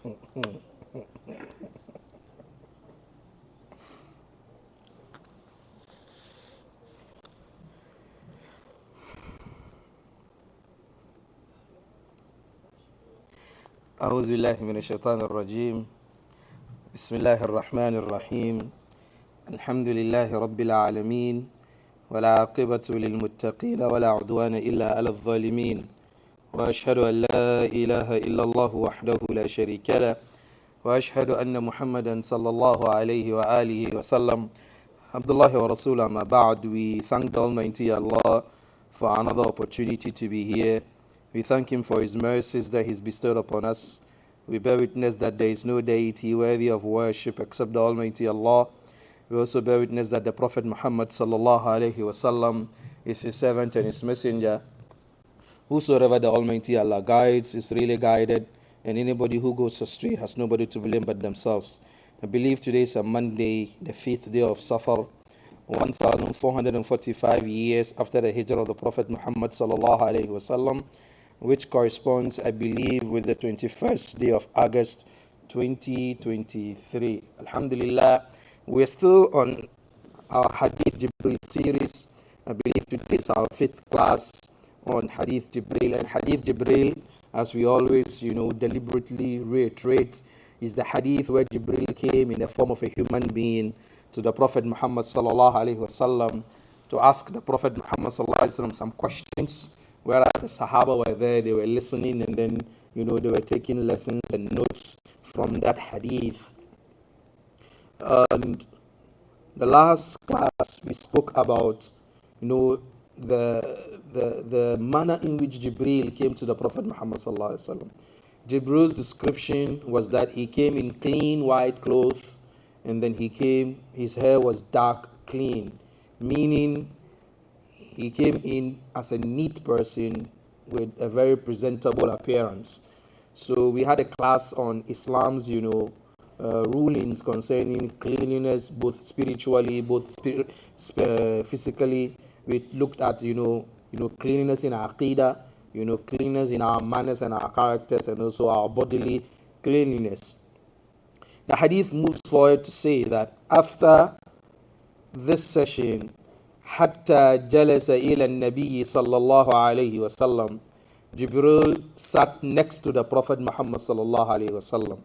أعوذ بالله من الشيطان الرجيم. بسم الله الرحمن الرحيم. الحمد لله رب العالمين، ولا عاقبة للمتقين ولا عدوان إلا على الظالمين، وأشهد أن لا إله إلا الله وحده لا شريك له، وأشهد أن محمدا صلى الله عليه وآله وسلم عبد الله ورسوله. ما بعد, we thank the Almighty Allah for another opportunity to be here. We thank Him for His mercies that He's bestowed upon us. We bear witness that there is no deity worthy of worship except the Almighty Allah. We also bear witness that the Prophet Muhammad sallallahu alaihi wasallam is His servant and His messenger. Whosoever the Almighty Allah guides is really guided, and anybody who goes astray has nobody to blame but themselves. I believe today is a Monday, the 5th day of Safar, 1445 years after the hijrah of the Prophet Muhammad sallallahu alaihi wasallam, which corresponds, I believe, with the 21st day of August 2023. Alhamdulillah, we're still on our Hadith Jibril series. I believe today is our 5th class on Hadith Jibril. And Hadith Jibril, as we always, deliberately reiterate, is the Hadith where Jibril came in the form of a human being to the Prophet Muhammad sallallahu alaihi wasallam to ask the Prophet Muhammad sallallahu alaihi wasallam some questions. Whereas the Sahaba were there, they were listening, and then, they were taking lessons and notes from that hadith. And the last class, we spoke about, the manner in which Jibril came to the Prophet Muhammad sallallahu alaihi wasallam. Jibril's description was that he came in clean white clothes, and then his hair was dark, clean, meaning he came in as a neat person with a very presentable appearance. So we had a class on Islam's, rulings concerning cleanliness, both spiritually, both physically. We looked at, cleanliness in our aqidah, cleanliness in our manners and our characters, and also our bodily cleanliness. The hadith moves forward to say that after this session, حتى جلس إلى النبي صلى الله عليه وسلم, Jibril sat next to the Prophet Muhammad sallallahu alaihi wasallam.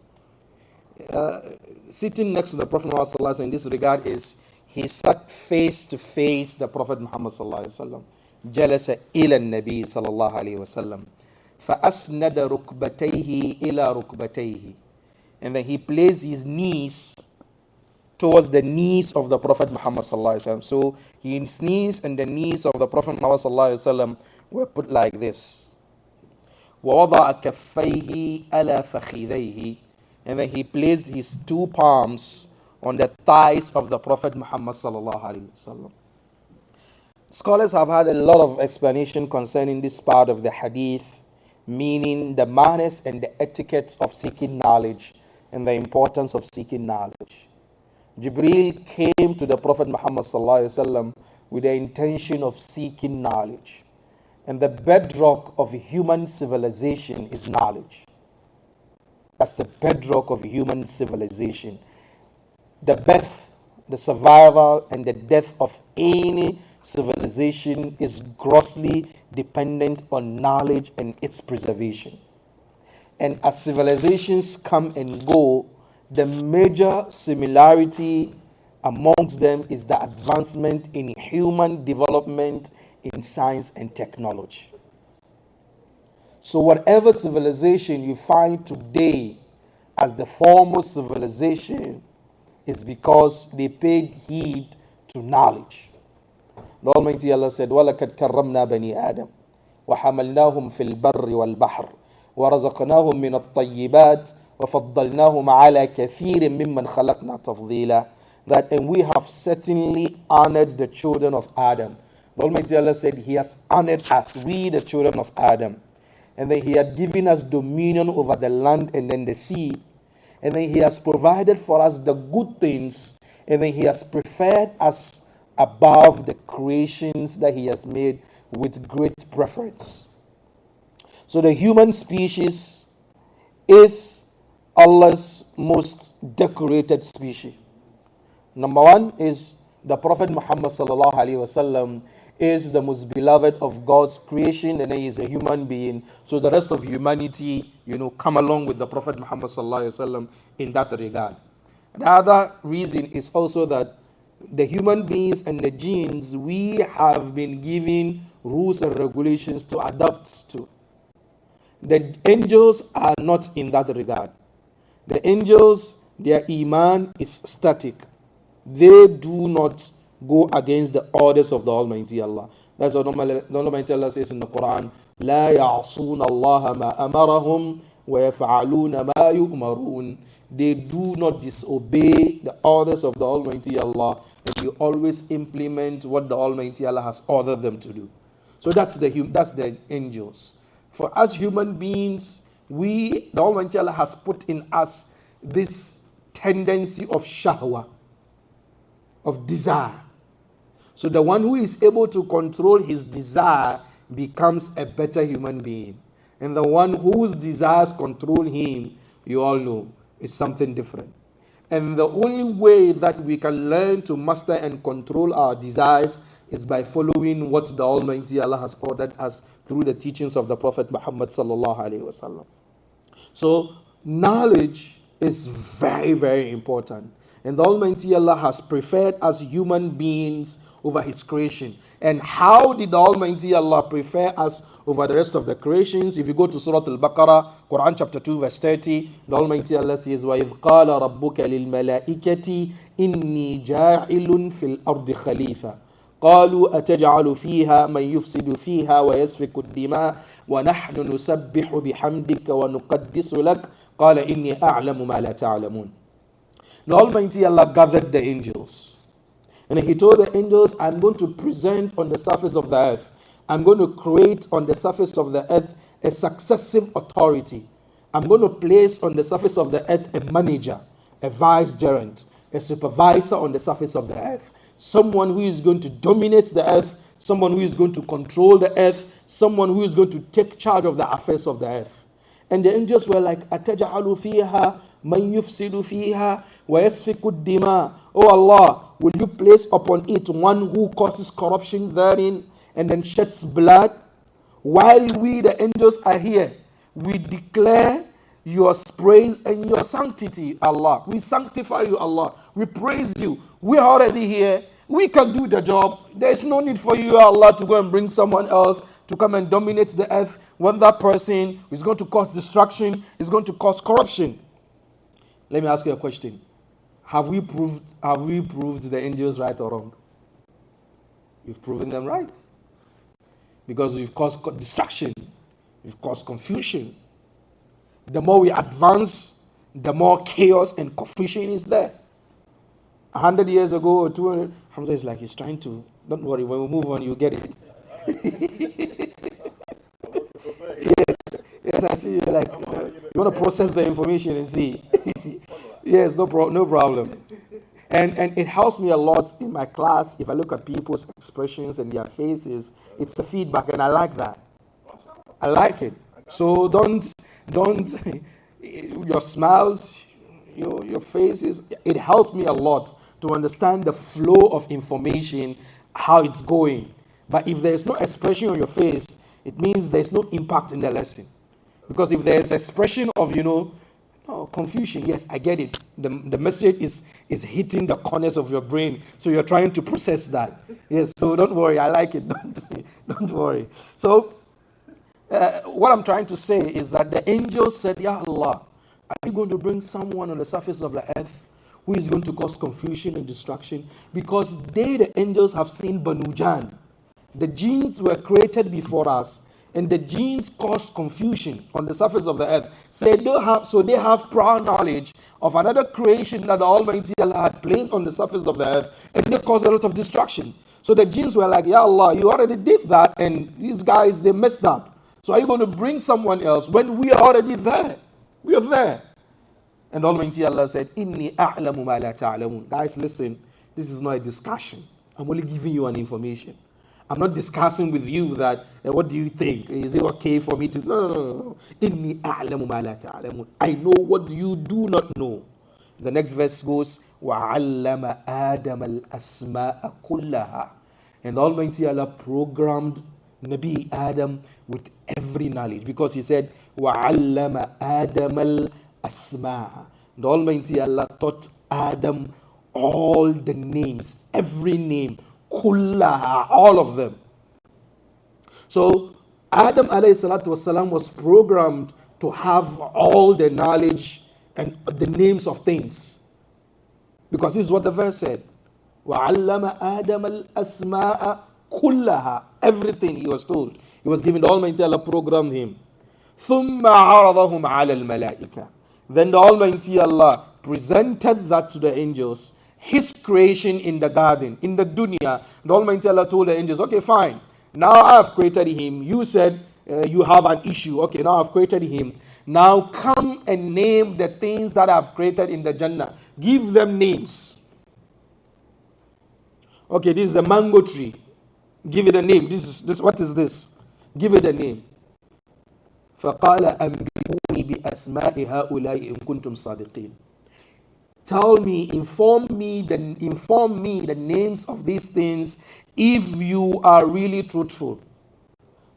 Sitting next to the Prophet Muhammad sallallahu alaihi wasallam in this regard is he sat face to face the Prophet Muhammad sallallahu alaihi wasallam. جلس إلى النبي صلى الله عليه وسلم فأسند ركبتيه إلى ركبتيه, and then he placed his knees towards the knees of the Prophet Muhammad sallallahu alaihi wasallam. So his knees and the knees of the Prophet Muhammad sallallahu alaihi wasallam were put like this. وَوَضَعَ كَفَّيْهِ عَلَى فَخِذَيْهِ, and then he placed his two palms on the thighs of the Prophet Muhammad sallallahu alaihi wasallam. Scholars have had a lot of explanation concerning this part of the hadith, meaning the manners and the etiquettes of seeking knowledge and the importance of seeking knowledge. Jibril came to the Prophet Muhammad sallallahu alaihi wasallam with the intention of seeking knowledge. And the bedrock of human civilization is knowledge. That's the bedrock of human civilization. The birth, the survival, and the death of any civilization is grossly dependent on knowledge and its preservation. And as civilizations come and go, the major similarity amongst them is the advancement in human development in science and technology. So whatever civilization you find today as the foremost civilization is because they paid heed to knowledge. The Almighty Allah said, وَلَقَدْ كَرَّمْنَا بَنِي آدَمَ وَحَمَلْنَاهُمْ فِي الْبَرِّ وَالْبَحْرِ وَرَزَقْنَاهُمْ مِنَ الطَّيِّبَاتِ وَفَضَّلْنَاهُمْ عَلَى كَثِيرٍ مِّمَّنْ خَلَقْنَا تَفْضِيلًا. That, and we have certainly honored the children of Adam. The Almighty Allah said He has honored us, we the children of Adam. And then He had given us dominion over the land and then the sea. And then He has provided for us the good things. And then He has preferred us above the creations that He has made with great preference. So the human species is Allah's most decorated species. Number one is the Prophet Muhammad sallallahu alaihi wasallam is the most beloved of God's creation, and he is a human being. So the rest of humanity, come along with the Prophet Muhammad sallallahu alaihi wasallam in that regard. The other reason is also that the human beings and the genes, we have been given rules and regulations to adapt to. The angels are not in that regard. The angels, their iman is static. They do not go against the orders of the Almighty Allah. That's what the Almighty Allah says in the Quran, لا يعصون الله ما أمرهم ويفعلون ما يؤمرون. They do not disobey the orders of the Almighty Allah, and they always implement what the Almighty Allah has ordered them to do. So that's the angels. For us human beings, the Almighty Allah has put in us this tendency of shahwa, of desire. So the one who is able to control his desire becomes a better human being. And the one whose desires control him, you all know, is something different. And the only way that we can learn to master and control our desires is by following what the Almighty Allah has ordered us through the teachings of the Prophet Muhammad sallallahu alaihi wasallam. So knowledge is very, very important. And the Almighty Allah has preferred us human beings over His creation. And how did the Almighty Allah prefer us over the rest of the creations? If you go to Surah Al-Baqarah, Quran chapter 2 verse 30, the Almighty Allah says, وَإِذْ قَالَ رَبُّكَ لِلْمَلَائِكَةِ إِنِّي جَاعِلٌ فِي الْأَرْضِ خَلِيفَةً قالوا أتجعل فيها من يفسد فيها ويسفك الدماء ونحن نسبح بحمدك ونقدس لك قال إني أعلم ما لا تعلمون. The Almighty Allah gathered the angels, and He told the angels, I'm going to present on the surface of the earth, I'm going to create on the surface of the earth a successive authority. I'm going to place on the surface of the earth a manager, a vicegerent, a supervisor on the surface of the earth. Someone who is going to dominate the earth, someone who is going to control the earth, someone who is going to take charge of the affairs of the earth. And the angels were like, أَتَجْعَلُ فِيهَا مَنْ يُفْسِدُ فِيهَا وَيَسْفِكُ الدِّمَاءِ. Oh Allah, will you place upon it one who causes corruption therein and then sheds blood? While we, the angels, are here, we declare your praise and your sanctity, Allah. We sanctify you, Allah. We praise you. We are already here. We can do the job. There is no need for you, Allah, to go and bring someone else to come and dominate the earth when that person is going to cause destruction, is going to cause corruption. Let me ask you a question. Have we proved the angels right or wrong? You've proven them right. Because we've caused distraction. We've caused confusion. The more we advance, the more chaos and confusion is there. 100 years ago or 200, Hamza is like, he's trying to, don't worry, when we move on, you get it. Yes, I see you like, you want to process the information and see. Yes, no problem. And it helps me a lot in my class. If I look at people's expressions and their faces, it's a feedback, and I like that. I like it. So don't your smiles, your faces, it helps me a lot to understand the flow of information, how it's going. But if there's no expression on your face, it means there's no impact in the lesson. Because if there's expression of, confusion, yes, I get it. The message is hitting the corners of your brain. So you're trying to process that. Yes, so don't worry, I like it. Don't worry. So what I'm trying to say is that the angel said, Ya Allah, are you going to bring someone on the surface of the earth who is going to cause confusion and destruction? Because they, the angels, have seen Banu Jan. The genes were created before us, and the genes caused confusion on the surface of the earth. So they have prior knowledge of another creation that the Almighty Allah had placed on the surface of the earth, and they caused a lot of destruction. So the genes were like, Ya Allah, you already did that, and these guys, they messed up. So are you going to bring someone else when we are already there? We are there. And Almighty Allah said, Inni a'lamu ma la ta'lamun. Guys, listen, this is not a discussion. I'm only giving you an information. I'm not discussing with you that, what do you think? Is it okay for me to? No, no, no, no. Inni a'lamu ma la ta'lamun. I know what you do not know. The next verse goes, وَعَلَّمَ آدَمَ الْأَسْمَاءَ كُلَّهَا. And the Almighty Allah programmed Nabi Adam with every knowledge, because he said, وَعَلَّمَ آدَمَ الْأَسْمَاءَ. The Almighty Allah taught Adam all the names, every name, kullaha, all of them. So Adam alayhi salatu wasalam was programmed to have all the knowledge and the names of things, because this is what the verse said. وَعَلَّمَ آدَمَ الْأَسْمَاءَ كُلَّهَا. Everything he was told. He was given, the Almighty Allah programmed him. ثُمَّ عَرَضَهُمْ عَلَى الْمَلَائِكَةِ. Then the Almighty Allah presented that to the angels, his creation in the garden, in the dunya. The Almighty Allah told the angels, okay, fine. Now I have created him. You said you have an issue. Okay, now I've created him. Now come and name the things that I've created in the Jannah. Give them names. Okay, this is a mango tree. Give it a name. This. What is this? Give it a name. فَقَالَ أَنْبِئُونِي بِأَسْمَاءِ هَؤُلَاءِ إِن كُنْتُمْ صَادِقِينَ. Tell me, inform me the names of these things if you are really truthful.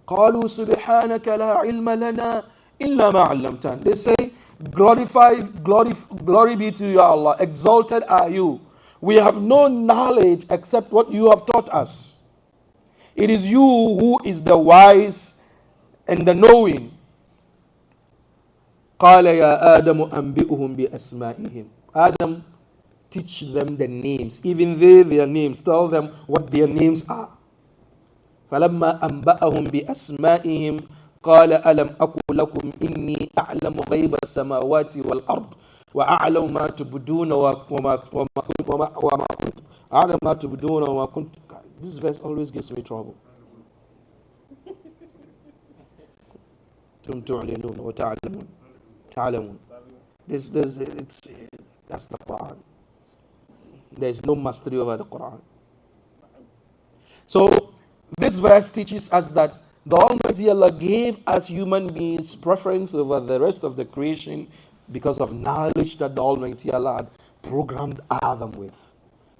قَالُوا سُبْحَانَكَ لَا عِلْمَ لَنَا إِلَّا مَا عَلَّمْتَنَا. They say, glory be to you, Allah. Exalted are you. We have no knowledge except what you have taught us. It is you who is the wise and the knowing. قال يا آدم أنبئهم بأسمائهم. Adam, teach them the names, even their names. Tell them what their names are. فلما أنبأهم بأسمائهم قال ألم أقل لكم إني أعلم غيب السماوات والأرض وأعلم ما تبدون وما كنت أعلم ما تبدون وما كنت. This verse always gives me trouble. تعلنون وتعلمون تعلمون. That's the Quran. There is no mastery over the Quran. So this verse teaches us that the Almighty Allah gave us human beings preference over the rest of the creation because of knowledge that the Almighty Allah had programmed Adam with.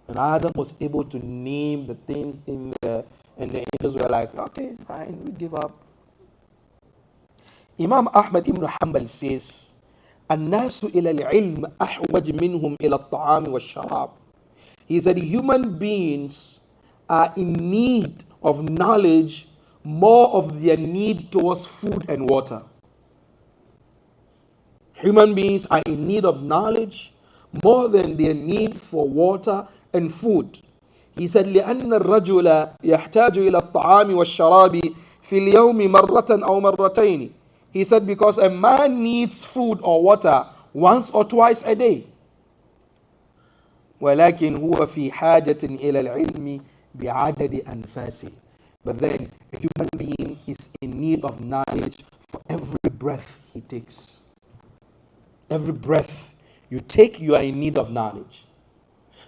And Adam was able to name the things in there, and the angels were like, okay, fine, we give up. Imam Ahmad ibn Hanbal says, الناس إلى العلم أحوج منهم إلى الطعام والشراب. He said human beings are in need of knowledge more of their need towards food and water. Human beings are in need of knowledge more than their need for water and food. He said لأن الرجل يحتاج إلى الطعام والشراب في اليوم مرة أو مرتين. He said because a man needs food or water once or twice a day. ولكن هو في حاجة إلى العلم بعدد أنفاسه. But then a human being is in need of knowledge for every breath he takes. Every breath you take, you are in need of knowledge.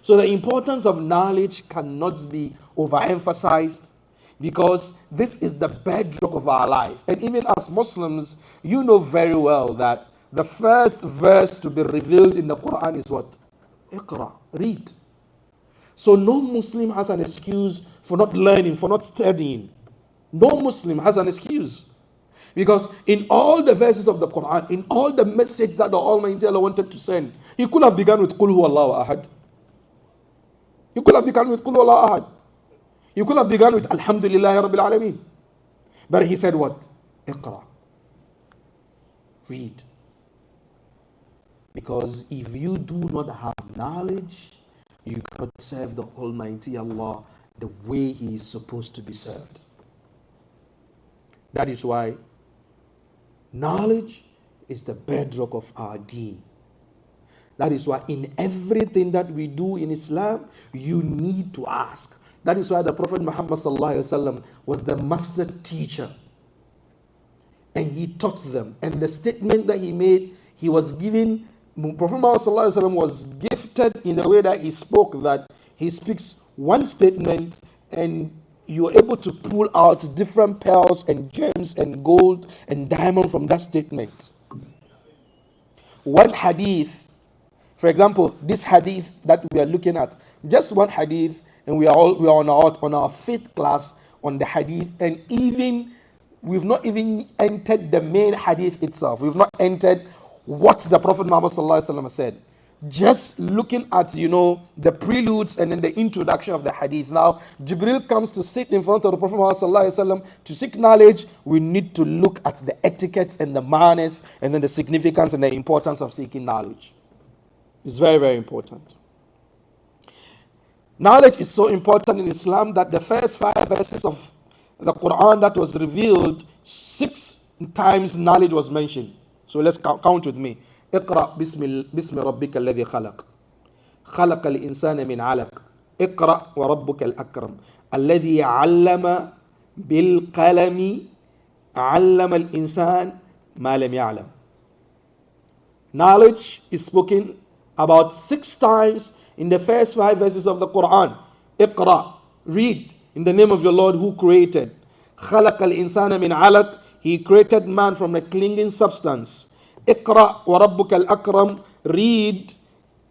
So the importance of knowledge cannot be overemphasized, because this is the bedrock of our life. And even as Muslims, you know very well that the first verse to be revealed in the Quran is what? Iqra, read. So no Muslim has an excuse for not learning, for not studying. No Muslim has an excuse. Because in all the verses of the Quran, in all the message that the Almighty Allah wanted to send, He could have begun with Qul Huwa Allahu Ahad. He could have begun with Qul Huwa Allahu Ahad. He could have begun with Alhamdulillahi Rabbil Alameen. But He said what? Iqra. Read. Because if you do not have knowledge, you cannot serve the Almighty Allah the way He is supposed to be served. That is why knowledge is the bedrock of our deen. That is why in everything that we do in Islam, you need to ask. That is why the Prophet Muhammad was the master teacher. And he taught them. And the statement that he made, he was given, Prophet Muhammad was gifted in a way that he spoke, that he speaks one statement and you're able to pull out different pearls and gems and gold and diamond from that statement. One hadith, for example, this hadith that we are looking at, just one hadith, and we are on our fifth class on the hadith, and even we've not even entered the main hadith itself. We've not entered what the Prophet Muhammad said. Just looking at, the preludes and then the introduction of the hadith. Now, Jibril comes to sit in front of the Prophet Muhammad to seek knowledge. We need to look at the etiquettes and the manners and then the significance and the importance of seeking knowledge. It's very, very important. Knowledge is so important in Islam that the first 5 verses of the Quran that was revealed, 6 times knowledge was mentioned. So let's count with me. اقرأ باسم ربك الذي خلق خلق الإنسان من علق اقرأ وربك الأكرم الذي علم بالقلم علم الإنسان ما لم يعلم. Knowledge is spoken about 6 times in the first 5 verses of the Quran. اقرأ, read in the name of your Lord who created. خلق الإنسان من علق, he created man from a clinging substance. اقرأ وربك الأكرم, read,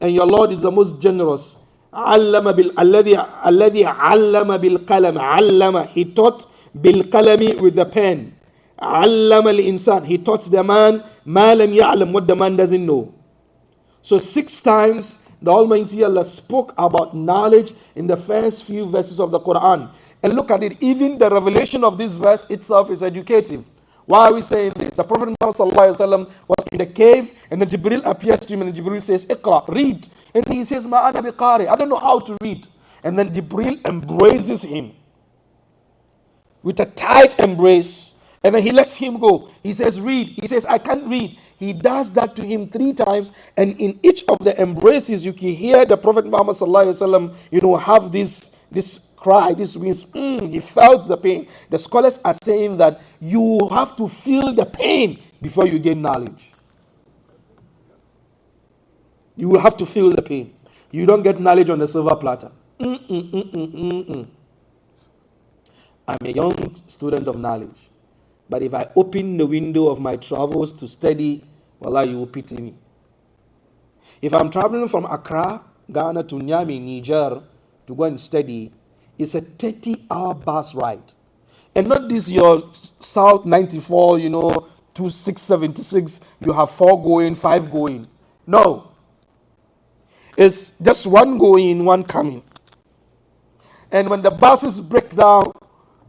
and your Lord is the most generous. الذي علم بالقلم, علم, he taught بالقلم, with the pen. علم الإنسان, he taught the man ما لم يعلم, what the man doesn't know. So 6 times the Almighty Allah spoke about knowledge in the first few verses of the Quran. And look at it, even the revelation of this verse itself is educative. Why are we saying this? The Prophet Muhammad was in the cave, and then Jibril appears to him, and Jibril says, Iqra, read. And he says, Ma ana biqari, I don't know how to read. And then Jibril embraces him with a tight embrace, and then he lets him go. He says, read. He says, I can't read. He does that to him 3 times, and in each of the embraces, you can hear the Prophet Muhammad have this cry, this means he felt the pain. The scholars are saying that you have to feel the pain before you gain knowledge. You will have to feel the pain. You don't get knowledge on the silver platter. I'm a young student of knowledge, but if I open the window of my travels to study, wallah, you will pity me. If I'm traveling from Accra, Ghana to Niamey, Niger, to go and study, it's a 30-hour bus ride. And not this your South 94, 2676, you have 4 going, 5 going. No. It's just 1 going, 1 coming. And when the buses break down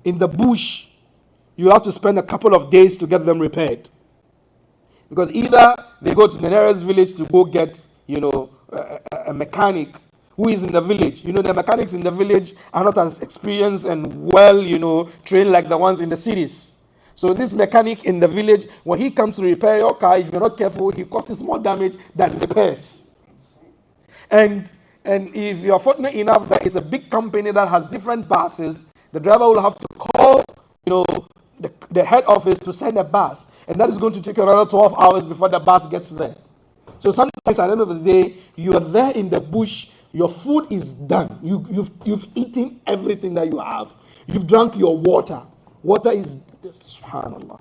in the bush, you have to spend a couple of days to get them repaired. Because either they go to the nearest village to go get, a mechanic who is in the village. The mechanics in the village are not as experienced and well, trained like the ones in the cities. So this mechanic in the village, when he comes to repair your car, if you're not careful, he causes more damage than repairs. And if you're fortunate enough that it's a big company that has different buses, the driver will have to call, the head office to send a bus. And that is going to take another 12 hours before the bus gets there. So sometimes at the end of the day, you are there in the bush. Your food is done. You've eaten everything that you have. You've drunk your water. Water is, subhanallah.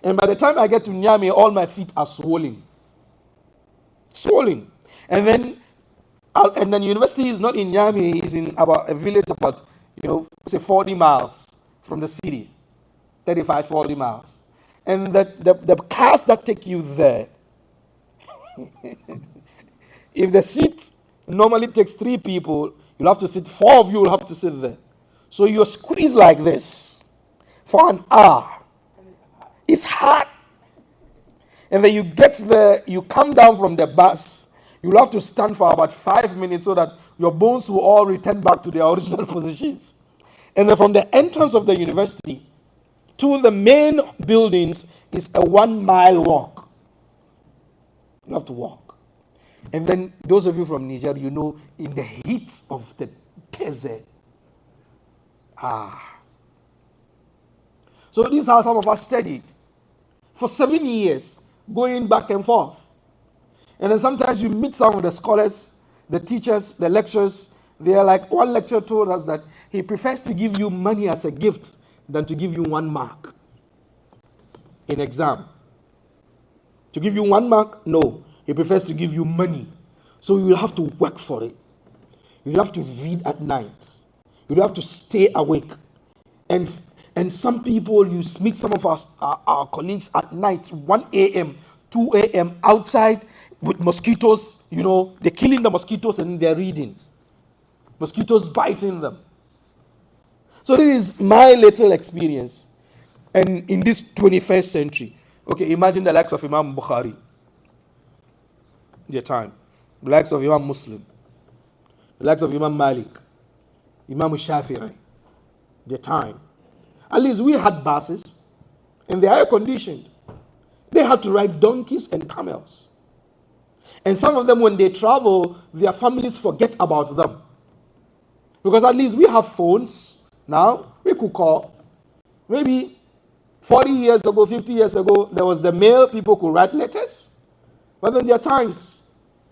And by the time I get to Niamey, all my feet are swollen. Swollen. And then university is not in Niamey, it's in about a village about, say 40 miles from the city. 35, 40 miles. And the cars that take you there, if the seat normally takes 3 people, you'll have to sit, 4 of you will have to sit there. So you're squeezed like this for an hour. It's hard. And then you get there, you come down from the bus, you'll have to stand for about 5 minutes so that your bones will all return back to their original positions. And then from the entrance of the university to the main buildings is a 1-mile walk. You have to walk. And then those of you from Niger, in the heat of the desert. So this is how some of us studied. For 7 years, going back and forth. And then sometimes you meet some of the scholars, the teachers, the lecturers, They are like, one lecturer told us that he prefers to give you money as a gift than to give you 1 mark in exam. To give you 1 mark? No. He prefers to give you money. So you will have to work for it. You will have to read at night. You will have to stay awake. And some people, you meet some of our colleagues at night, 1 a.m., 2 a.m., outside with mosquitoes. They're killing the mosquitoes and they're reading. Mosquitoes biting them. So this is my little experience. And in this 21st century, okay, imagine the likes of Imam Bukhari, their time. The likes of Imam Muslim. The likes of Imam Malik. Imam Shafi'i, their time. At least we had buses, and they are air conditioned. They had to ride donkeys and camels. And some of them, when they travel, their families forget about them. Because at least we have phones now. We could call. Maybe 40 years ago, 50 years ago, there was the mail. People could write letters. But then there are times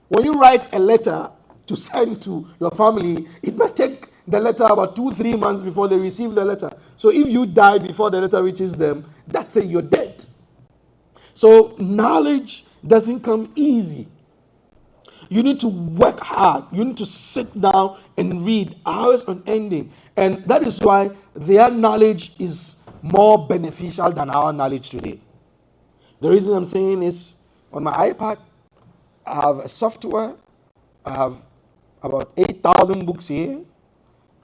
when you write a letter to send to your family, it might take the letter about 2-3 months before they receive the letter. So if you die before the letter reaches them, that's it, you're dead. So knowledge doesn't come easy. You need to work hard. You need to sit down and read hours on ending. And that is why their knowledge is more beneficial than our knowledge today. The reason I'm saying is, on my iPad, I have a software. I have about 8,000 books here.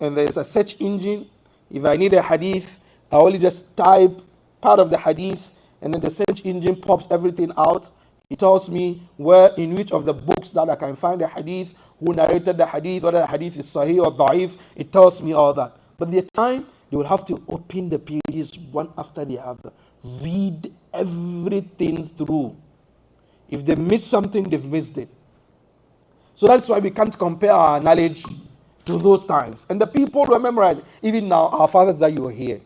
And there's a search engine. If I need a hadith, I only just type part of the hadith, and then the search engine pops everything out. It tells me in which of the books that I can find the hadith, who narrated the hadith, whether the hadith is sahih or da'if. It tells me all that. But the time, they will have to open the pages one after the other. Read everything through. If they miss something, they've missed it. So that's why we can't compare our knowledge to those times. And the people who are memorizing, even now, our fathers that you are here.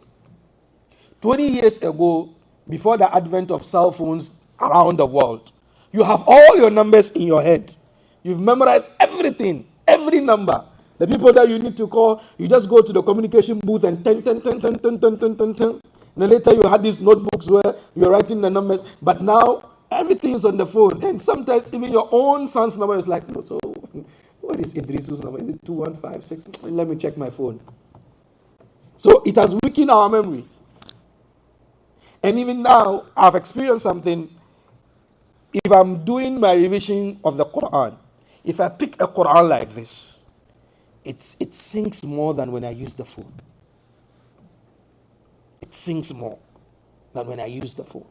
20 years ago, before the advent of cell phones around the world, you have all your numbers in your head. You've memorized everything, every number. The people that you need to call, you just go to the communication booth and ten. And then later you had these notebooks where you're writing the numbers. But now, everything is on the phone. And sometimes even your own son's number is like, no, so what is Idrisu's number? Is it 2156? Let me check my phone. So it has weakened our memories. And even now, I've experienced something. If I'm doing my revision of the Quran, if I pick a Quran like this, it sinks more than when I use the phone. It sinks more than when I use the phone.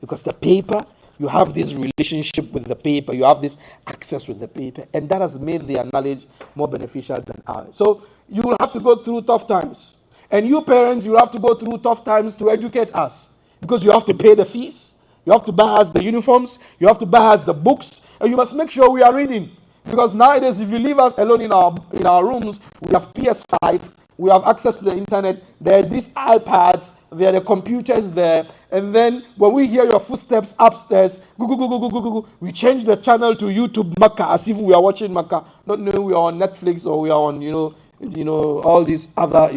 Because the paper, you have this relationship with the paper, you have this access with the paper, and that has made their knowledge more beneficial than ours. So you will have to go through tough times. And you parents, you will have to go through tough times to educate us. Because you have to pay the fees, you have to buy us the uniforms, you have to buy us the books, and you must make sure we are reading. Because nowadays, if you leave us alone in our rooms, we have PS5, we have access to the internet, there are these iPads, there are the computers there, and then when we hear your footsteps upstairs, we change the channel to YouTube Makkah as if we are watching Makkah, not knowing we are on Netflix or we are on, all these other,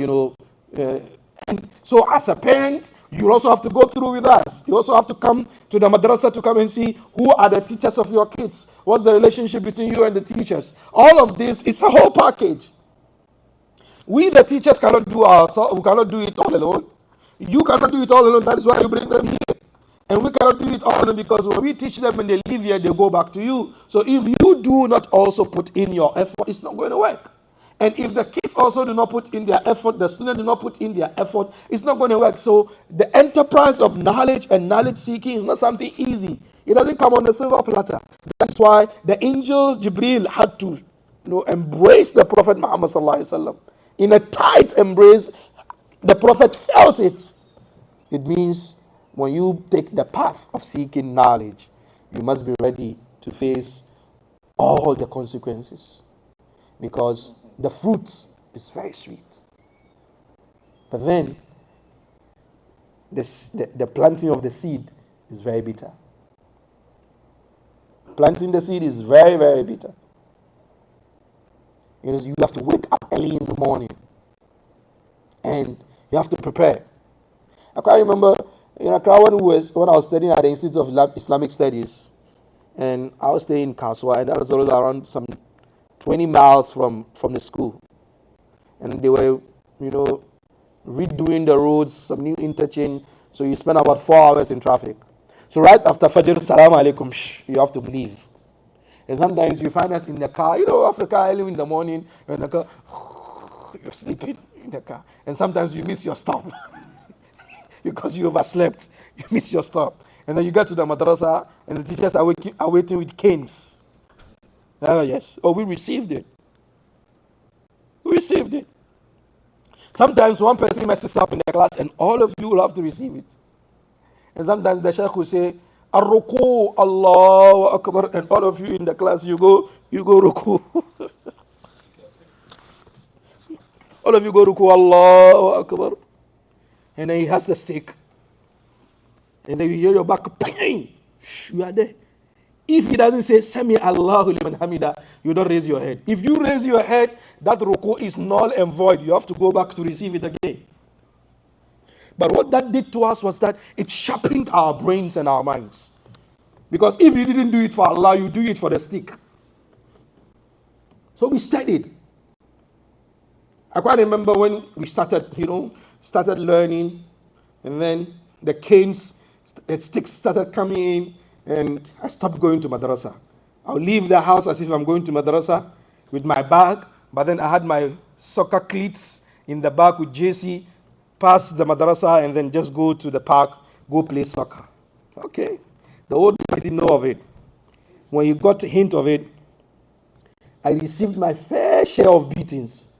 and so as a parent, you also have to go through with us. You also have to come to the madrasa to come and see who are the teachers of your kids. What's the relationship between you and the teachers? All of this is a whole package. We, the teachers, cannot do ourselves. We cannot do it all alone. You cannot do it all alone. That is why you bring them here. And we cannot do it all alone because when we teach them and they leave here, they go back to you. So if you do not also put in your effort, it's not going to work. And if the kids also do not put in their effort, the students do not put in their effort, it's not going to work. So the enterprise of knowledge and knowledge seeking is not something easy. It doesn't come on a silver platter. That's why the angel Jibril had to embrace the Prophet Muhammad sallallahu alaihi wasallam. In a tight embrace, the Prophet felt it. It means when you take the path of seeking knowledge, you must be ready to face all the consequences. Because the fruit is very sweet. But then, the planting of the seed is very bitter. Planting the seed is very, very bitter. You have to wake up early in the morning and you have to prepare. I can't remember in Accra when I was studying at the Institute of Islamic Studies, and I was staying in Kaswa, and that was all around some 20 miles from the school. And they were, redoing the roads, some new interchange, so you spend about 4 hours in traffic. So right after Fajr, Salam Alaikum, you have to leave. And sometimes you find us in the car, Africa, early in the morning, you're in the car, you're sleeping in the car. And sometimes you miss your stop because you overslept. You miss your stop. And then you get to the madrasa and the teachers are waiting with canes. Oh, yes. Oh, we received it. We received it. Sometimes one person messes up in the class and all of you will have to receive it. And sometimes the sheikh will say, Ar-ruku, Allahu Akbar, and all of you in the class, you go ruku. All of you go ruku, Allahu Akbar. And then he has the stick. And then you hear your back, bang! You are there. If he doesn't say, Sami Allahu liman hamida, you don't raise your head. If you raise your head, that ruku is null and void. You have to go back to receive it again. But what that did to us was that it sharpened our brains and our minds. Because if you didn't do it for Allah, you do it for the stick. So we studied. I quite remember when we started learning, and then the canes, the sticks started coming in, and I stopped going to madrasa. I'll leave the house as if I'm going to madrasa with my bag, but then I had my soccer cleats in the back with JC, pass the madrasa, and then just go to the park, go play soccer. Okay. The old man didn't know of it. When he got a hint of it, I received my fair share of beatings.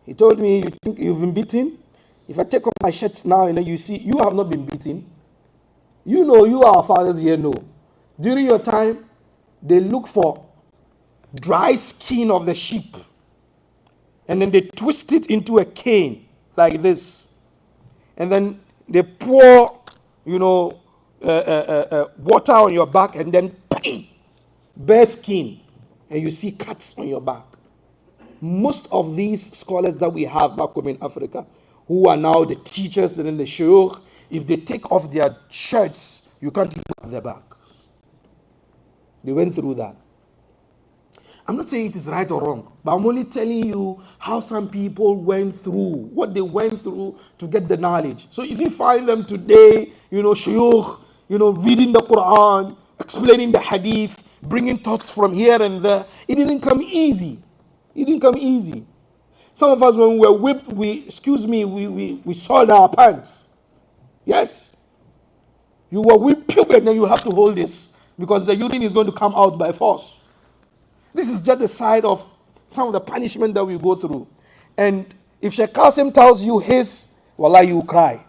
He told me, you think you've been beaten? If I take off my shirt now and then you see, you have not been beaten. You our fathers here know. During your time, they look for dry skin of the sheep. And then they twist it into a cane like this. And then they pour, water on your back and then bang, bare skin. And you see cuts on your back. Most of these scholars that we have back home in Africa, who are now the teachers and then the shuyukh, if they take off their shirts, you can't even look at their back. They went through that. I'm not saying it is right or wrong, but I'm only telling you how some people went through, what they went through to get the knowledge. So if you find them today, shuyukh, reading the Quran, explaining the Hadith, bringing thoughts from here and there, it didn't come easy. It didn't come easy. Some of us, when we were whipped, we soiled our pants. Yes. You were whipped and then you have to hold this because the urine is going to come out by force. This is just the side of some of the punishment that we go through. And if Sheikh Qasim tells you his, wallah, you cry.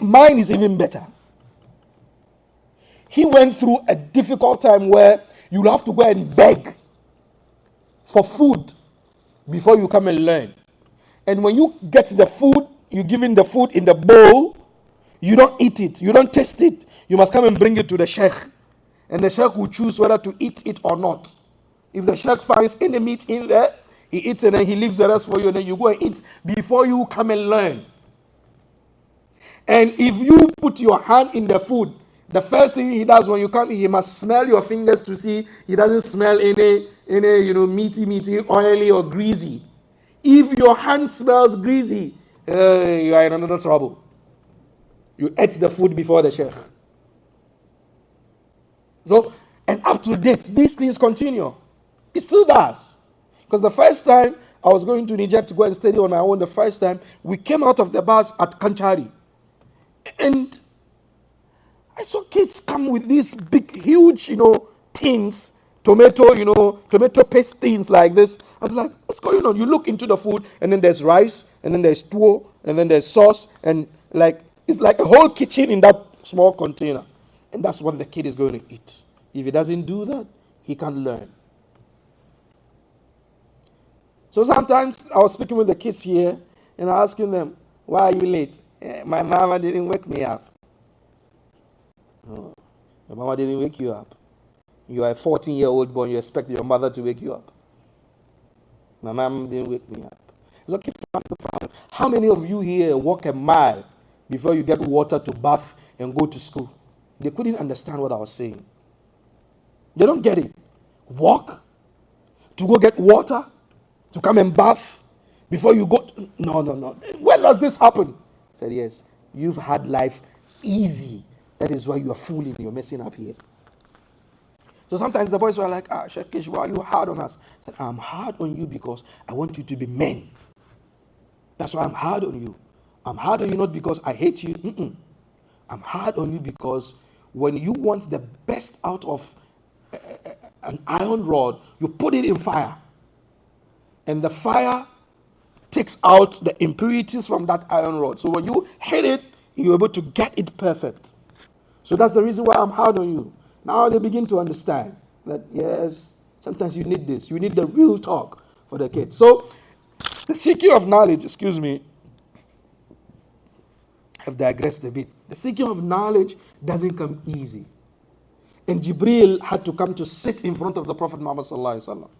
Mine is even better. He went through a difficult time where you'll have to go and beg for food before you come and learn. And when you get the food, you're given the food in the bowl, you don't eat it, you don't taste it. You must come and bring it to the sheikh. And the sheikh will choose whether to eat it or not. If the sheikh finds any meat in there, he eats it and he leaves the rest for you, and then you go and eat before you come and learn. And if you put your hand in the food, the first thing he does when you come, he must smell your fingers to see he doesn't smell any meaty, oily or greasy. If your hand smells greasy, you are in another trouble. You ate the food before the sheikh. So, and up to date, these things continue. It still does. Because the first time I was going to Niger to go and study on my own, the first time, we came out of the bus at Kanchari. And I saw kids come with these big, huge, tins, tomato paste things like this. I was like, what's going on? You look into the food, and then there's rice, and then there's tuwo, and then there's sauce, and it's like a whole kitchen in that small container. And that's what the kid is going to eat. If he doesn't do that, he can't learn. So sometimes I was speaking with the kids here, and I asking them, why are you late? My mama didn't wake me up. Oh, your mama didn't wake you up. You are a 14-year-old boy, you expect your mother to wake you up. My mom didn't wake me up. It's okay, fine, no problem. How many of you here walk a mile before you get water to bath and go to school? They couldn't understand what I was saying. They don't get it. Walk to go get water, to come and bath before you go. No. When does this happen? I said, yes, you've had life easy. That is why you are fooling. You're messing up here. So sometimes the boys were like, Sheikh Kish, why are you hard on us? I said, I'm hard on you because I want you to be men. That's why I'm hard on you. I'm hard on you not because I hate you. I'm hard on you because when you want the best out of an iron rod, you put it in fire. And the fire takes out the impurities from that iron rod. So when you hit it, you're able to get it perfect. So that's the reason why I'm hard on you. Now they begin to understand that, yes, sometimes you need this. You need the real talk for the kids. So the seeking of knowledge, I've digressed a bit. The seeking of knowledge doesn't come easy. And Jibril had to come to sit in front of the Prophet Muhammad sallallahu alaihi wasallam.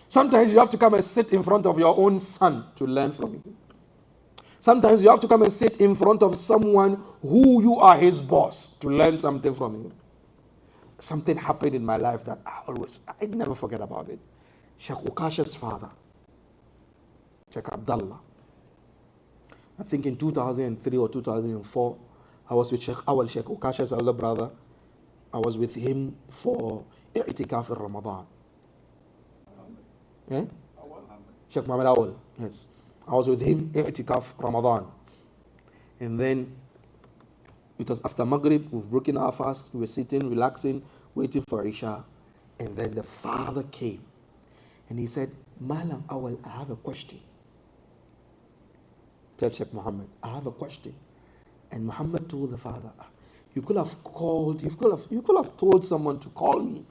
Sometimes you have to come and sit in front of your own son to learn from him. Sometimes you have to come and sit in front of someone who you are his boss to learn something from him. Something happened in my life that I never forget about it. Sheikh Ukasha's father, Sheikh Abdullah. I think in 2003 or 2004, I was with Sheikh Ukasha's elder brother. I was with him for Etiquettes in Ramadan. Yeah? Sheikh Muhammad Awal, yes. I was with him Etiquettes Ramadan. And then it was after Maghrib, we've broken our fast, we were sitting, relaxing, waiting for Isha. And then the father came. And he said, Malam Awal, I have a question. Tell Sheikh Muhammad, I have a question. And Muhammad told the father, you could have called, you could have told someone to call me.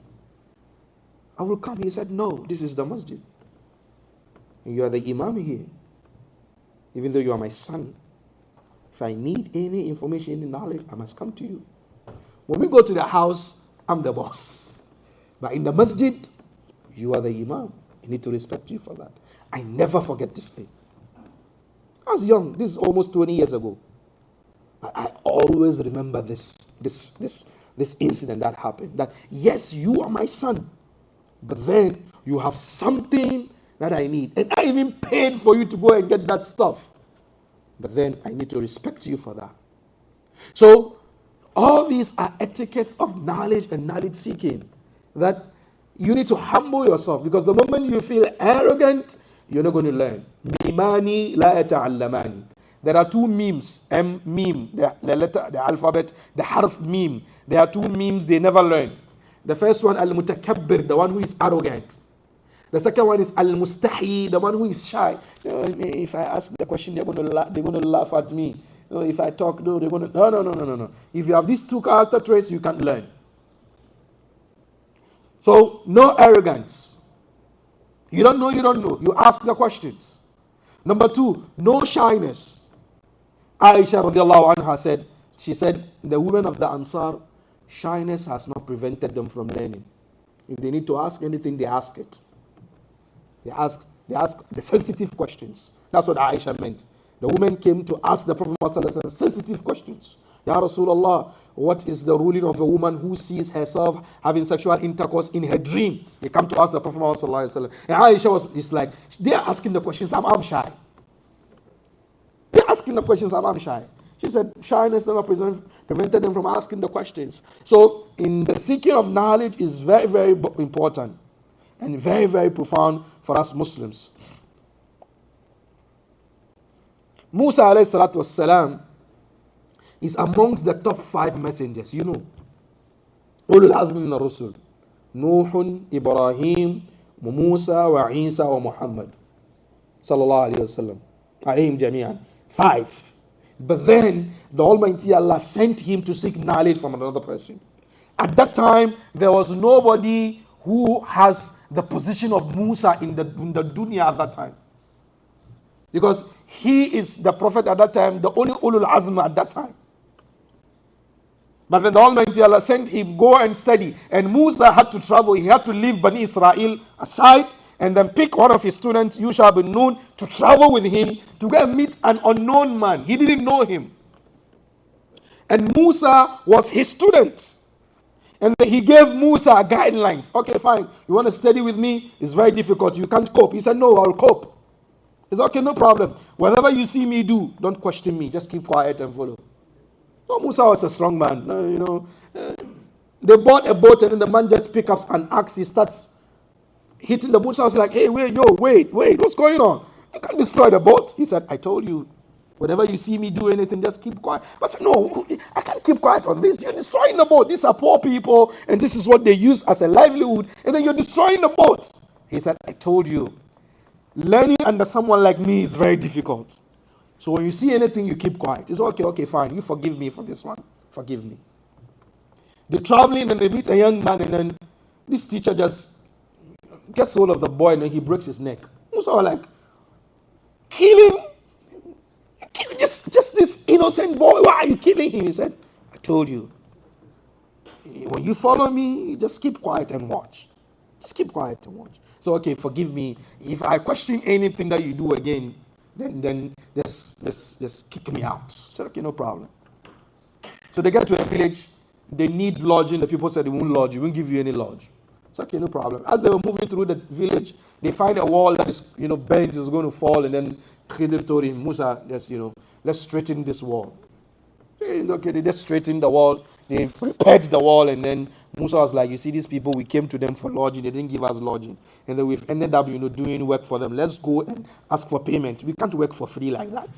I will come. He said, no, this is the masjid. And you are the imam here. Even though you are my son. If I need any information, any knowledge, I must come to you. When we go to the house, I'm the boss. But in the masjid, you are the imam. I need to respect you for that. I never forget this thing. I was young. This is almost 20 years ago. But I always remember this incident that happened. That yes, you are my son. But then you have something that I need. And I even paid for you to go and get that stuff. But then I need to respect you for that. So all these are etiquettes of knowledge and knowledge seeking. That you need to humble yourself. Because the moment you feel arrogant, you're not going to learn. Mimani la yata'allamani. There are two memes. Meme, the letter, the alphabet, the harf meme. There are two memes they never learn. The first one, al-mutakabbir, the one who is arrogant. The second one is al-mustahi, the one who is shy. If I ask the question, they're going to laugh at me. If I talk, they're going to... No. If you have these two character traits, you can't learn. So, no arrogance. You don't know. You ask the questions. Number two, no shyness. Aisha radiallahu anha said, the women of the Ansar, shyness has not prevented them from learning. If they need to ask anything, they ask it. They ask the sensitive questions. That's what Aisha meant. The woman came to ask the Prophet ﷺ sensitive questions. Ya Rasulullah, what is the ruling of a woman who sees herself having sexual intercourse in her dream? They come to ask the Prophet ﷺ. And Aisha is like, they're asking the questions, I'm shy. They're asking the questions, I'm shy. She said, shyness never prevented them from asking the questions. So, in the seeking of knowledge is very, very important and very, very profound for us Muslims. Musa alayhi salatu wassalam is amongst the top 5 messengers. You know, Ulul Azmi min al-Rusul, Nuh, Ibrahim, Musa, wa Isa, wa Muhammad, sallallahu alayhi wasallam, alayhim jami'an. 5. But then the Almighty Allah sent him to seek knowledge from another person. At that time, there was nobody who has the position of Musa in the dunya at that time. Because he is the prophet at that time, the only Ulul Azm at that time. But then the Almighty Allah sent him, go and study. And Musa had to travel, he had to leave Bani Israel aside and then pick one of his students, Yusha bin Nun, to travel with him to go and meet an unknown man. He didn't know him. And Musa was his student. And then he gave Musa guidelines. Okay, fine. You want to study with me? It's very difficult. You can't cope. He said, no, I'll cope. It's okay, no problem. Whatever you see me do, don't question me. Just keep quiet and follow. So Musa was a strong man. They bought a boat and then the man just picks up an axe. He starts hitting the boat. So I was like, hey, wait, what's going on? You can't destroy the boat. He said, I told you. Whenever you see me do anything, just keep quiet. But I said, no, I can't keep quiet on this. You're destroying the boat. These are poor people, and this is what they use as a livelihood, and then you're destroying the boat. He said, I told you. Learning under someone like me is very difficult. So when you see anything, you keep quiet. It's okay, fine. You forgive me for this one. Forgive me. They're traveling, and they meet a young man, and then this teacher just gets hold of the boy, and then he breaks his neck. So like, killing? Just this innocent boy, why are you killing him? He said, I told you. When you follow me, just keep quiet and watch. Just keep quiet and watch. So, okay, forgive me. If I question anything that you do again, then just kick me out. I said, okay, no problem. So they get to a village. They need lodging. The people said they won't lodge. We won't give you any lodge. It's okay, no problem. As they were moving through the village, they find a wall that is, bent, is going to fall, and then Khidir told him, Musa, let's straighten this wall. Okay, they just straightened the wall. They repaired the wall, and then Musa was like, you see, these people, we came to them for lodging. They didn't give us lodging. And then we've ended up, doing work for them. Let's go and ask for payment. We can't work for free like that.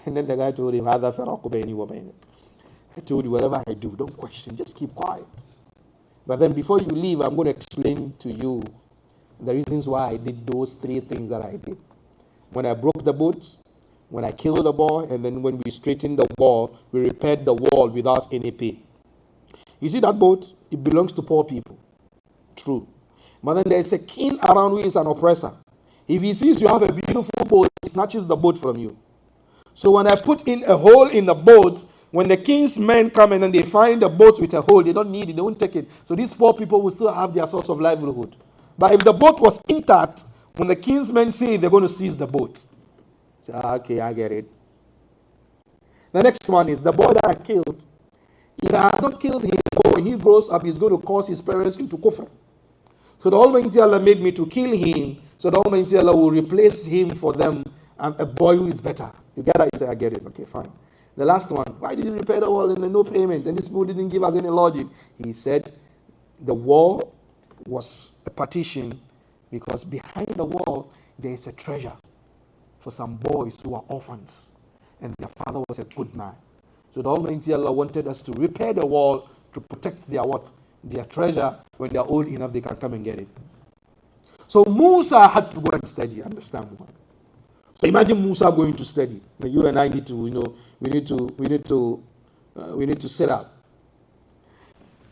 And then the guy told him, I told you, whatever I do, don't question. Just keep quiet. But then before you leave, I'm going to explain to you the reasons why I did those 3 things that I did. When I broke the boat, when I killed the boy, and then when we straightened the wall, we repaired the wall without any pay. You see that boat? It belongs to poor people. True. But then there's a king around who is an oppressor. If he sees you have a beautiful boat, he snatches the boat from you. So when I put in a hole in the boat, when the king's men come and then they find the boat with a hole, they don't need it, they won't take it. So these poor people will still have their source of livelihood. But if the boat was intact, when the king's men see it, they're going to seize the boat. Say, okay, I get it. The next one is the boy that I killed. If I had not killed him, when he grows up, he's going to cause his parents into kufr. So the Almighty Allah made me to kill him, so the Almighty Allah will replace him for them, and a boy who is better. You get that? You say, I get it. Okay, fine. The last one, why did you repair the wall and then no payment? And these people didn't give us any logic. He said the wall was a partition because behind the wall there is a treasure for some boys who are orphans. And their father was a good man. So the Almighty Allah wanted us to repair the wall to protect their what? Their treasure. When they are old enough, they can come and get it. So Musa had to go and study, understand one. So imagine Musa going to study. And you and I need to, we need to set up.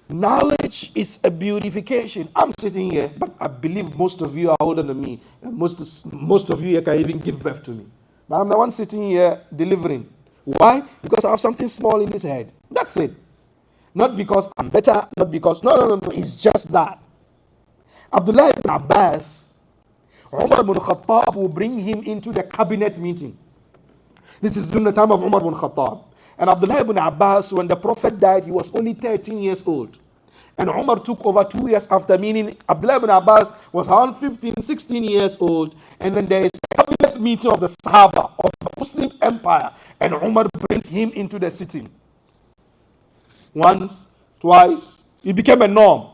Knowledge is a beautification. I'm sitting here, but I believe most of you are older than me. And most of you here can even give birth to me. But I'm the one sitting here delivering. Why? Because I have something small in this head. That's it. Not because I'm better, not because, no. It's just that. Abdullah ibn Abbas, Umar ibn Khattab will bring him into the cabinet meeting. This is during the time of Umar ibn Khattab. And Abdullah ibn Abbas, when the Prophet died, he was only 13 years old. And Umar took over 2 years after, meaning Abdullah ibn Abbas was around 15, 16 years old. And then there is a cabinet meeting of the Sahaba of the Muslim Empire. And Umar brings him into the sitting. Once, twice, it became a norm.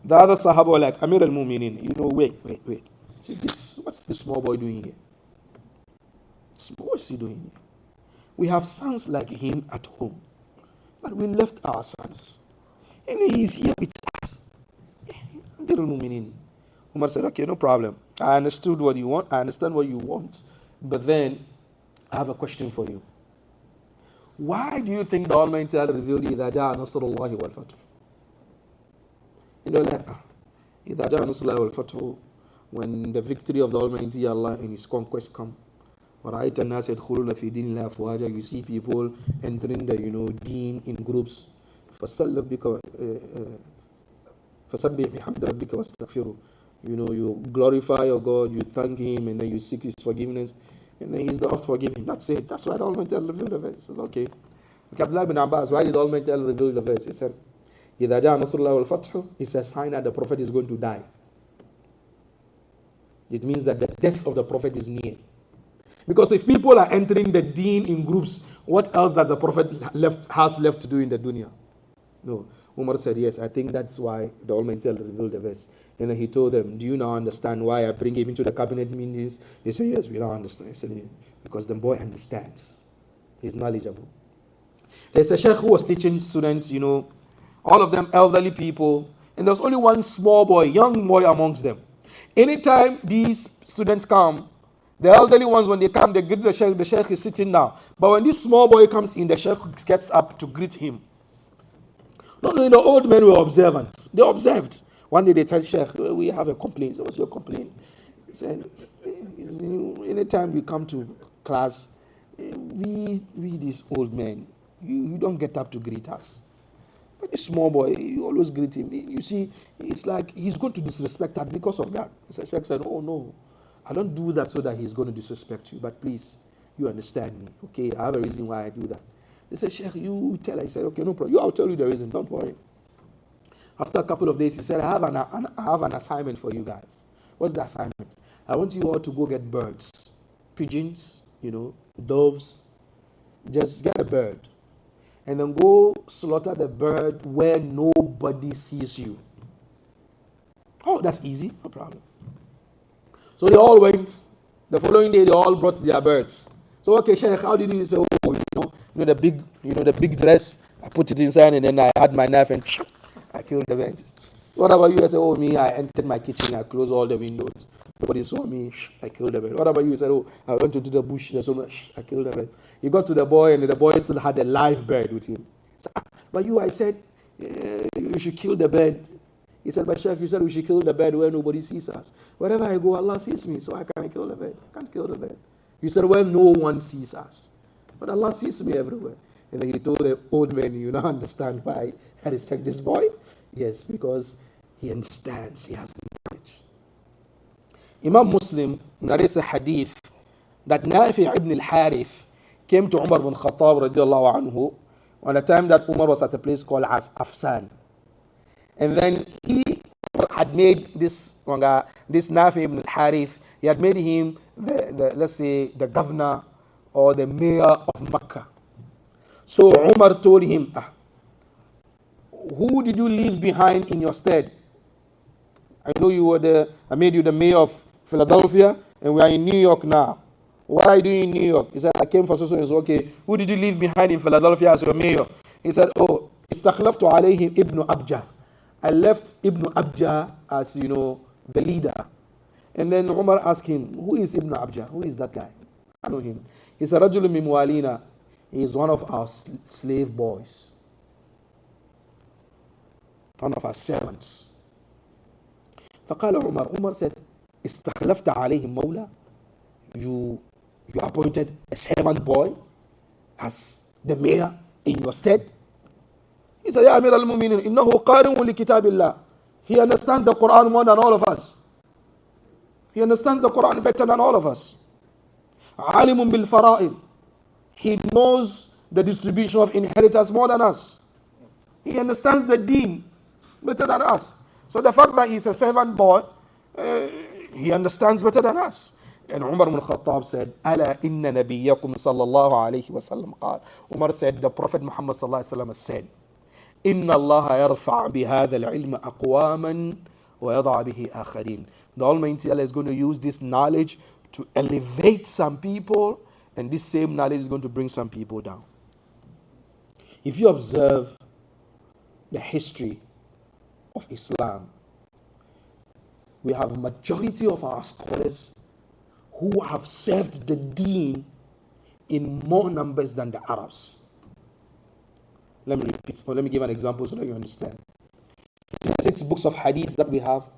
The other Sahaba were like, Amir al-Mu'minin, wait. See, what's this small boy doing here? What's he doing here? We have sons like him at home, but we left our sons. And he's here with us. Amir al-Mu'minin. Umar said, okay, no problem. I understood what you want. I understand what you want. But then, I have a question for you. Why do you think the Almighty Allah revealed إِذَا جَاءَ نَصْرُ اللَّهِ وَالْفَتْحُ? إِذَا جَاءَ نَصْرُ اللَّهِ وَالْفَتْحُ, when the victory of the Almighty Allah and His conquest come. وَرَأَيْتَ النَّاسَ يَدْخُلُونَ فِي دِينِ اللَّهِ أَفْوَاجًا. You see people entering the deen in groups. فَسَبِّحْ بِحَمْدِ رَبِّكَ وَاسْتَغْفِرْهُ. You glorify your God, you thank Him, and then you seek His forgiveness, and then He's the most forgiving. That's it. That's why the Almighty revealed the verse. Said, okay. Abdullah bin Abbas, why did the Almighty reveal the verse? He said, إِذَا جَاءَ نَصْرُ اللَّهِ وَالْفَتْحُ, it's a sign that the Prophet is going to die. It means that the death of the Prophet is near. Because if people are entering the deen in groups, what else does the Prophet has left to do in the dunya? No. Umar said, yes, I think that's why the Almighty revealed the verse. And then he told them, do you now understand why I bring him into the cabinet meetings? They said, yes, we now understand. He said, yeah, because the boy understands. He's knowledgeable. There's a sheikh who was teaching students, all of them elderly people, and there's only one small boy, young boy amongst them. Anytime these students come, the elderly ones, when they come, they greet the sheikh is sitting down. But when this small boy comes in, the sheikh gets up to greet him. No, the old men were observant. They observed. One day they tell sheikh, we have a complaint. So what's your complaint? He said, anytime we come to class, we these old men, you don't get up to greet us. But this small boy, you always greet him. You see, it's like he's going to disrespect us because of that. So sheikh said, oh no, I don't do that so that he's going to disrespect you. But please, you understand me. Okay, I have a reason why I do that. They said, Sheikh, you tell. I said, okay, no problem. I'll tell you the reason. Don't worry. After a couple of days, he said, I have an assignment for you guys. What's the assignment? I want you all to go get birds, pigeons, doves. Just get a bird. And then go slaughter the bird where nobody sees you. Oh, that's easy. No problem. So they all went. The following day, they all brought their birds. So, okay, Sheikh, how did you say, the big dress, I put it inside, and then I had my knife and I killed the bird. What about you? I said, me, I entered my kitchen, I closed all the windows. Nobody saw me, I killed the bird. What about you? I said, I went into the bush, there's so much, I killed the bird. He got to the boy, and the boy still had a live bird with him. Said, but you, I said, you should kill the bird. He said, but Sheikh, you said we should kill the bird where nobody sees us. Wherever I go, Allah sees me, so I can't kill the bird. I can't kill the bird. You said, well, no one sees us. But Allah sees me everywhere. And then he told the old man, you now understand why I respect this boy? Yes, because he understands, he has the knowledge. Imam Muslim narrates a hadith that Nafi ibn al-Harith came to Umar ibn Khattab radiallahu anhu on a time that Umar was at a place called Afsan. And then he had made this Nafi ibn al-Harith, he had made him let's say the governor or the mayor of Mecca. So Umar told him, who did you leave behind in your stead? I know I made you the mayor of Philadelphia, and we are in New York now. What are you doing in New York? He said, I came for so. He said, okay, who did you leave behind in Philadelphia as your mayor? He said, istakhlaftu alayhim ibn Abjah. I left Ibn Abjah as, the leader. And then Umar asked him, who is Ibn Abjah? Who is that guy? I know him. He said, Rajulun min Muwalina. He is one of our slave boys. One of our servants. فقال Umar said, استخلفت عليهم مولى. You appointed a servant boy as the mayor in your stead? He said, Ya Amir al-Mu'minin, innahu qarinun li kitabillah. He understands the Quran more than all of us. He understands the Quran better than all of us. Alimun bil fara'id. He knows the distribution of inheritance more than us. He understands the deen better than us. So the fact that he's a servant boy, he understands better than us. And Umar ibn Khattab said, Ala inna nabiyyakum sallallahu alayhi wa sallam qal. Umar said, the Prophet Muhammad sallallahu alayhi wa sallam said, Inna Allah yarfa' bihadha al-ilma aqwaman wa yad'a bihi akharin. The Almighty Allah is going to use this knowledge to elevate some people, and this same knowledge is going to bring some people down. If you observe the history of Islam, we have a majority of our scholars who have served the deen in more numbers than the Arabs. Let me repeat, or let me give an example so that you understand. The 6 books of Hadith that we have,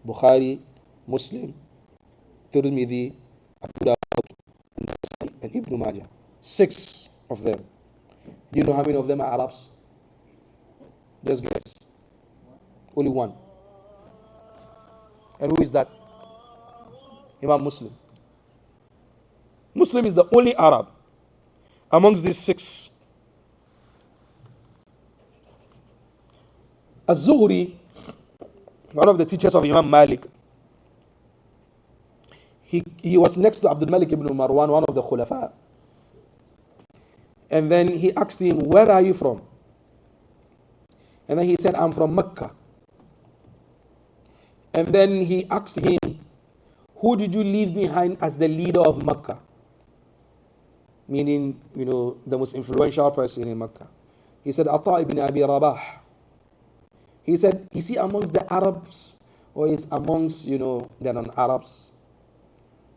Bukhari, Muslim, Tirmidhi, Abu Dawud, and Ibn Majah. 6 of them. Do you know how many of them are Arabs? Just guess. Only one. And who is that? Imam Muslim. Muslim is the only Arab amongst these six. Az-Zuhri, one of the teachers of Imam Malik, he was next to Abdul Malik ibn Marwan, one of the Khulafa. And then he asked him, where are you from? And then he said, I'm from Mecca. And then he asked him, who did you leave behind as the leader of Mecca? Meaning, the most influential person in Mecca. He said, Ata ibn Abi Rabah. He said, is he amongst the Arabs or is amongst, the non-Arabs?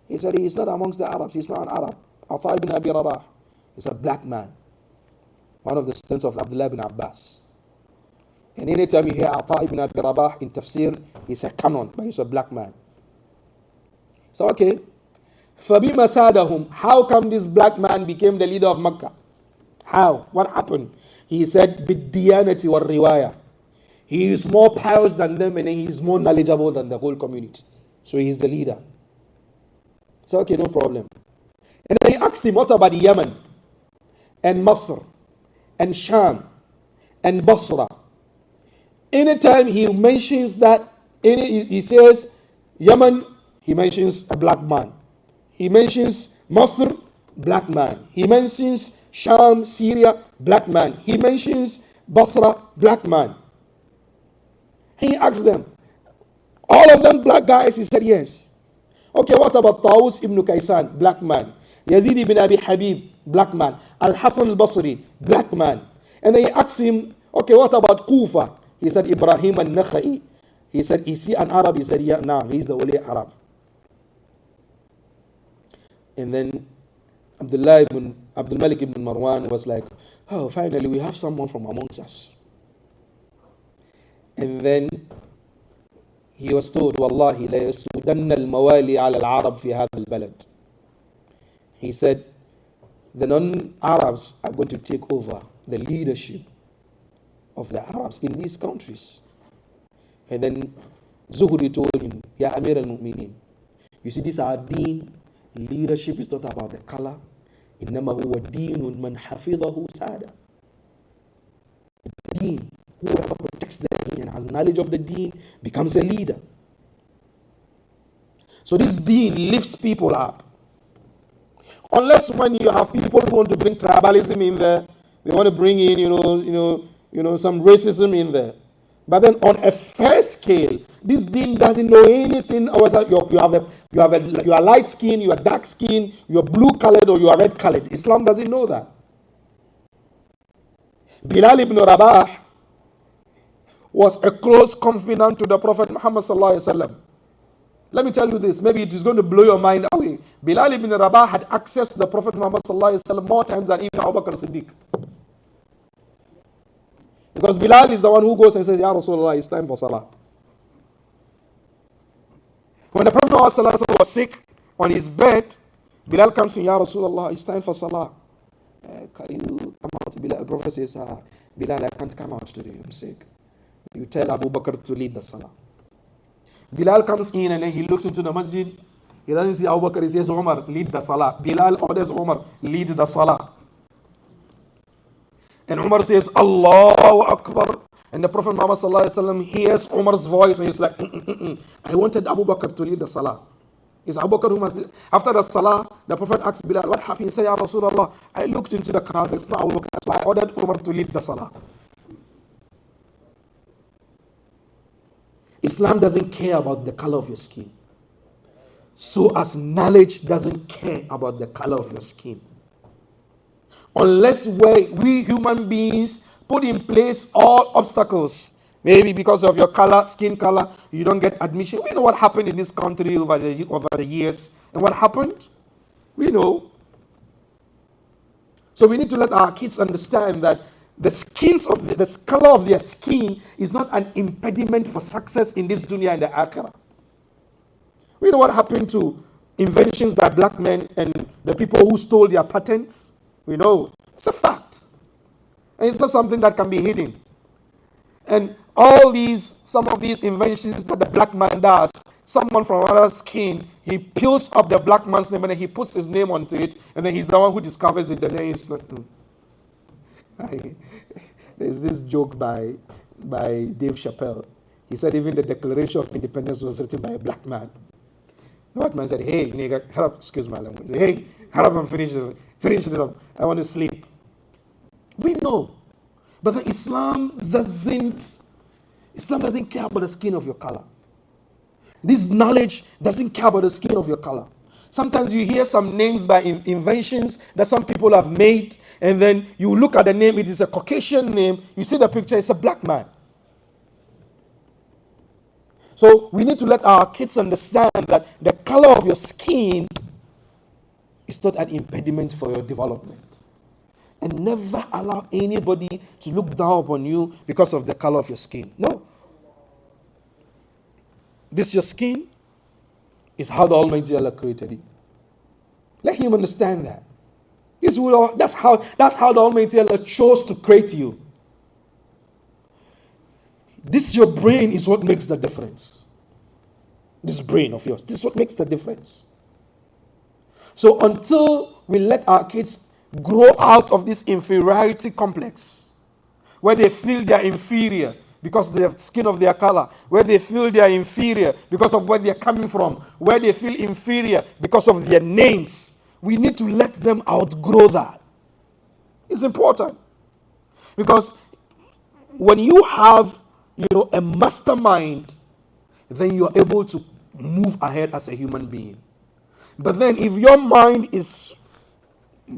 He said, he's not amongst the Arabs. He's not an Arab. Ata ibn Abi Rabah. He's a black man. One of the students of Abdullah ibn Abbas. And anytime you hear Ata ibn Abi Rabah in tafsir, he's a canon, but he's a black man. So, okay. فَبِمَا سَادَهُمْ. How come this black man became the leader of Mecca? How? What happened? He said, بِالدِّيَانَةِ وَالرِّوَايَةِ. He is more pious than them and he is more knowledgeable than the whole community. So he is the leader. So, okay, no problem. And then he asked him, what about Yemen and Masr and Sham and Basra? Anytime he mentions that, he says Yemen, he mentions a black man. He mentions Masr, black man. He mentions Sham, Syria, black man. He mentions Basra, black man. He asked them, all of them black guys? He said, yes. Okay, what about Tawus ibn Kaysan, black man? Yazid ibn Abi Habib, black man. Al-Hasan al-Basri, black man. And then he asked him, okay, what about Kufa? He said, Ibrahim al-Nakhai. He said, is he an Arab? He said, yeah, no, he's the only Arab. And then Abdul Malik ibn Marwan was like, oh, finally we have someone from amongst us. And then he was told, Wallahi, la yasudanna al-mawali ala al-Arab fi hadha al-balad. He said, the non-Arabs are going to take over the leadership of the Arabs in these countries. And then Zuhri told him, Ya Amir al-Mu'mineen, you see, this our deen. Leadership is not about the color. إنما هو دين من حفظه سادة. The deen, whoever protects the deen and has knowledge of the deen becomes a leader. So this deen lifts people up. Unless when you have people who want to bring tribalism in there, they want to bring in, some racism in there. But then on a fair scale, this deen doesn't know anything about you are light skin, you are dark skin, you are blue colored or you are red colored. Islam doesn't know that. Bilal ibn Rabah was a close confidant to the Prophet Muhammad sallallahu alaihi wasallam. Let me tell you this, maybe it is going to blow your mind away. Bilal ibn Rabah had access to the Prophet Muhammad sallallahu alaihi wasallam more times than even Abu Bakr Siddiq. Because Bilal is the one who goes and says, Ya Rasulullah, it's time for Salah. When the Prophet Muhammad was sick on his bed, Bilal comes to Ya Rasulullah, it's time for Salah. Can you come out? Bilal, the Prophet says, Bilal, I can't come out today, I'm sick. You tell Abu Bakr to lead the Salah. Bilal comes in and then he looks into the Masjid. He doesn't see Abu Bakr, he says, Umar, lead the Salah. Bilal orders Umar, lead the Salah. And Umar says, Allahu Akbar. And the Prophet Muhammad sallallahu alaihi wasallam hears Umar's voice and he's like, I wanted Abu Bakr to lead the Salah. It's Abu Bakr who must lead. After the Salah, the Prophet asked Bilal, what happened? He said, Ya Rasulullah, I looked into the crowd, it's not Abu Bakr, so I ordered Umar to lead the Salah. Islam doesn't care about the color of your skin. So as knowledge doesn't care about the color of your skin. Unless we human beings put in place all obstacles. Maybe because of your color, skin color, you don't get admission. We know what happened in this country over the years. And what happened? We know. So we need to let our kids understand that the color of their skin is not an impediment for success in this dunya and the akhirah. We know what happened to inventions by black men and the people who stole their patents. We know. It's a fact. And it's not something that can be hidden. And Some of these inventions that the black man does, someone from another skin, he peels up the black man's name and then he puts his name onto it, and then he's the one who discovers it, and then it's not. There's this joke by Dave Chappelle. He said even the Declaration of Independence was written by a black man. The white man said, "Hey, nigga, hurry up, excuse my language. Hey, hurry up and finish it up. I want to sleep." We know. But the Islam doesn't care about the skin of your color. This knowledge doesn't care about the skin of your color. Sometimes you hear some names by inventions that some people have made, and then you look at the name, it is a Caucasian name, you see the picture, it's a black man. So we need to let our kids understand that the color of your skin is not an impediment for your development. And never allow anybody to look down upon you because of the color of your skin. No. This your skin is how the Almighty Allah created you. Let him understand that. That's how the Almighty Allah chose to create you. This your brain is what makes the difference. This brain of yours, this is what makes the difference. So until we let our kids grow out of this inferiority complex, where they feel they are inferior because of the skin of their color, where they feel they are inferior because of where they are coming from, where they feel inferior because of their names, we need to let them outgrow that. It's important. Because when you have, a mastermind, then you are able to move ahead as a human being. But then if your mind is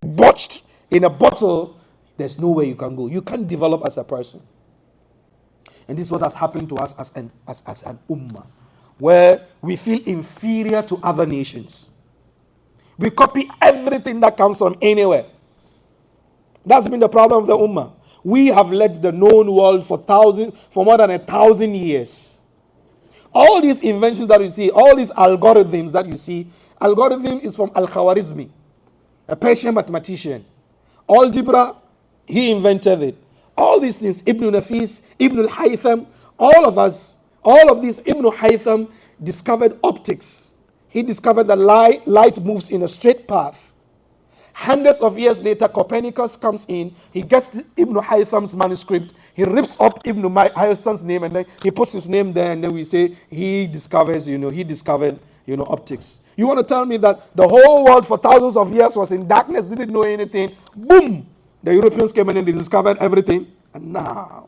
botched in a bottle, there's nowhere you can go. You can't develop as a person. And this is what has happened to us as an ummah, where we feel inferior to other nations. We copy everything that comes from anywhere. That's been the problem of the ummah. We have led the known world for more than 1,000 years. All these inventions that you see, all these algorithms that you see, algorithm is from Al-Khwarizmi, a Persian mathematician. Algebra, he invented it. All these things, Ibn Nafis, Ibn al-Haytham, all of these, Ibn al-Haytham discovered optics. He discovered that light moves in a straight path. Hundreds of years later, Copernicus comes in, he gets Ibn Haytham's manuscript, he rips off Ibn Haytham's name, and then he puts his name there, and then we say he discovered optics. You want to tell me that the whole world for thousands of years was in darkness, didn't know anything? Boom! The Europeans came in and they discovered everything. And now,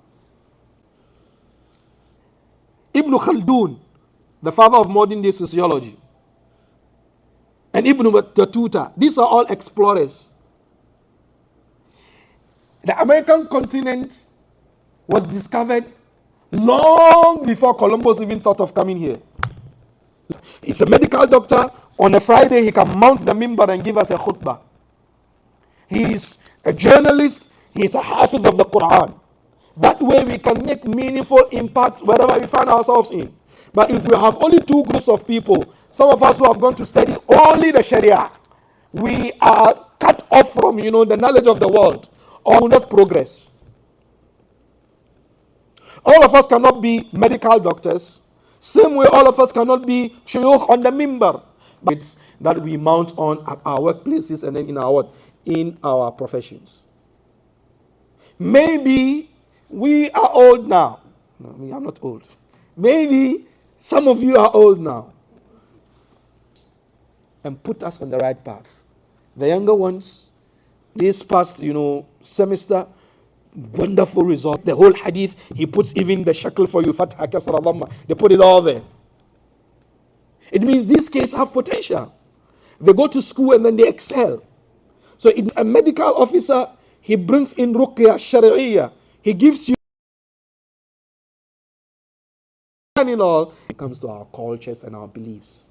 Ibn Khaldun, the father of modern day sociology, and Ibn Battuta, these are all explorers. The American continent was discovered long before Columbus even thought of coming here. He's a medical doctor. On a Friday, he can mount the mimbar and give us a khutbah. He's a journalist. He's a hafiz of the Quran. That way we can make meaningful impact wherever we find ourselves in. But if we have only two groups of people, some of us who have gone to study only the Sharia, we are cut off from, the knowledge of the world, or will not progress. All of us cannot be medical doctors. Same way all of us cannot be shuyukh on the mimbar. It's that we mount on at our workplaces and then in our professions. Maybe we are old now. No, I'm not old. Maybe some of you are old now. And put us on the right path. The younger ones, this past, semester, wonderful result. The whole hadith, he puts even the shakl for you, fatha kasra dhamma. They put it all there. It means these kids have potential. They go to school and then they excel. So a medical officer, he brings in ruqya shari'iyya. He gives you and in all, it comes to our cultures and our beliefs.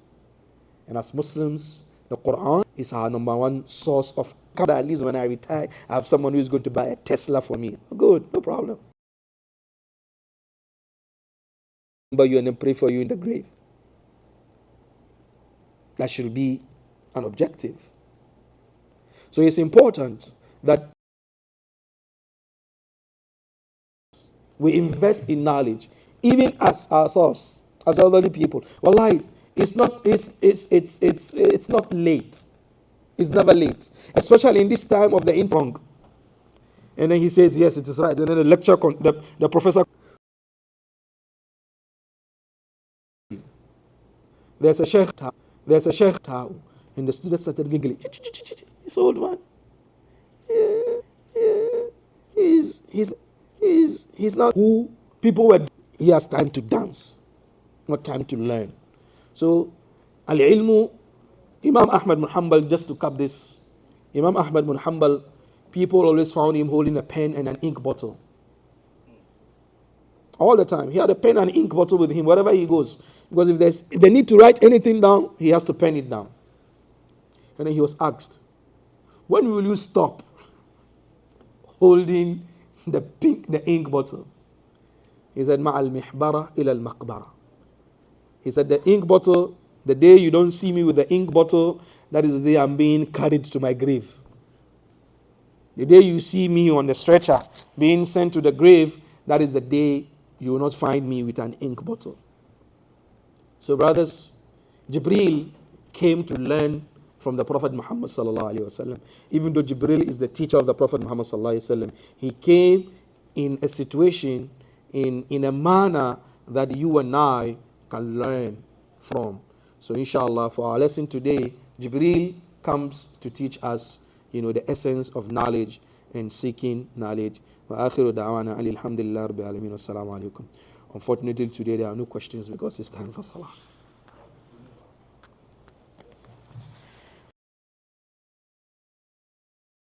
And as Muslims, the Quran is our number one source of qadar. At least when I retire, I have someone who is going to buy a Tesla for me. Good, no problem. Remember you and then pray for you in the grave. That should be an objective. So it's important that We invest in knowledge, even as ourselves, as elderly people. Wallahi, it's not late. It's never late, especially in this time of the interong. And then he says, yes, it is right. And then the professor, there's a sheikh Tao, and the students started giggling. This old man, yeah, yeah, he's not who people were. He has time to dance, not time to learn. So, al-ilmu, Imam Ahmad bin Hanbal, just to cap this, Imam Ahmad bin Hanbal, people always found him holding a pen and an ink bottle. All the time. He had a pen and ink bottle with him wherever he goes. Because if they need to write anything down, he has to pen it down. And then he was asked, when will you stop holding the ink bottle? He said, Ma'al mihbara ila al-maqbara. He said, the ink bottle, the day you don't see me with the ink bottle, that is the day I'm being carried to my grave. The day you see me on the stretcher being sent to the grave, that is the day you will not find me with an ink bottle. So brothers, Jibril came to learn from the Prophet Muhammad sallallahu alaihi wasallam. Even though Jibril is the teacher of the Prophet Muhammad sallallahu alaihi wasallam, he came in a situation, in a manner that you and I can learn from. So inshallah, for our lesson today, Jibril comes to teach us, the essence of knowledge and seeking knowledge. وآخر دعوانا أن الحمد لله رب العالمين والسلام عليكم. Unfortunately, today there are no questions because it's time for Salah.